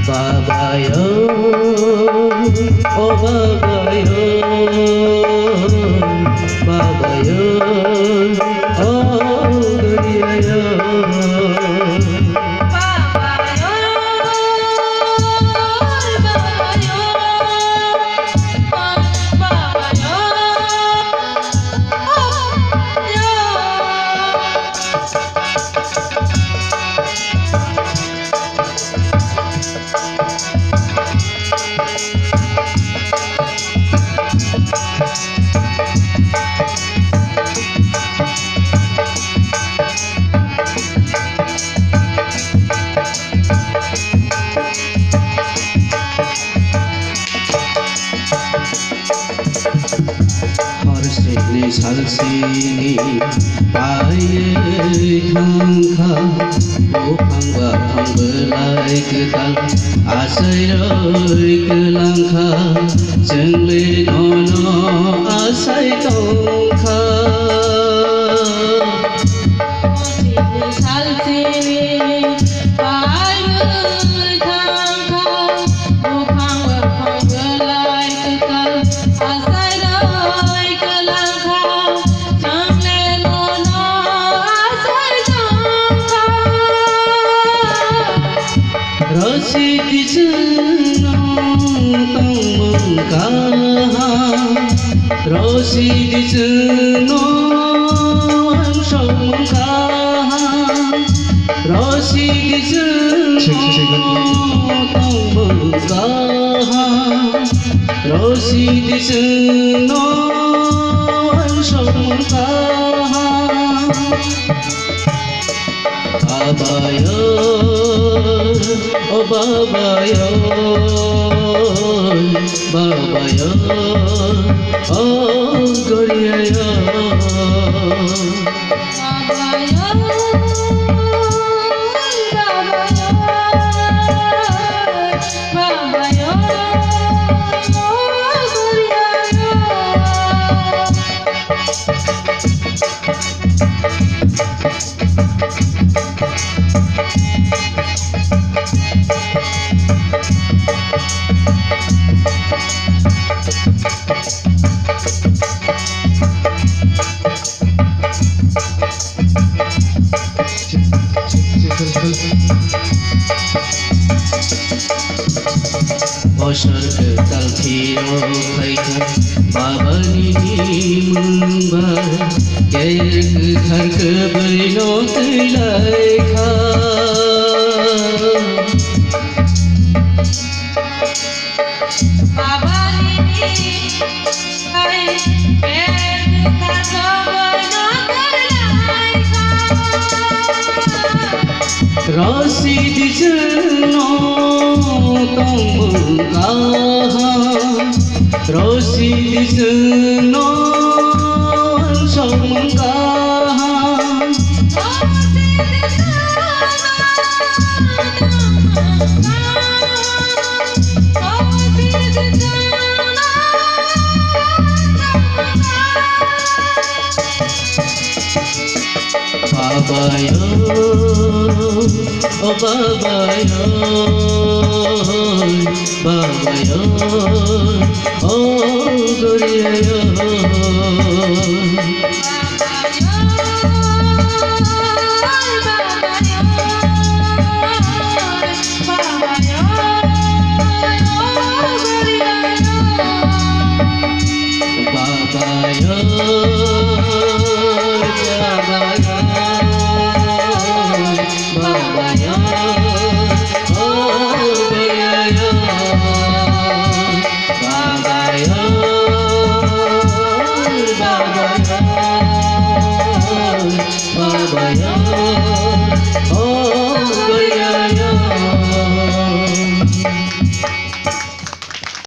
Babayo, oh babayo, babayo, oh guriyayo. Harusnya salsini payah thangkha bukhang bakhang belai ketal asai roi kelangkha jengle nono asai tongkha salsini payah thangkha bukhang bakhang belai ketal asai Rosi di senong tong mengkah, Rosi di senong song mengkah, Rosi di senong tong mengkah, Rosi di senong song mengkah. Babayo, oh babayo, babayo, oh guriyayo. Babayo, babayo, babayo, oh guriyayo. Bosor ketal thiro khaika babani mungbar ker ke ghar ke baino tilai kha babani hai ker ke ghar ke baino tilai kha Rosi di tong mengkah, Rosi di senong song mengkah, Rosi di senong, Rosi di senong. Babayo, oh babayo, babayo, oh guriyayo.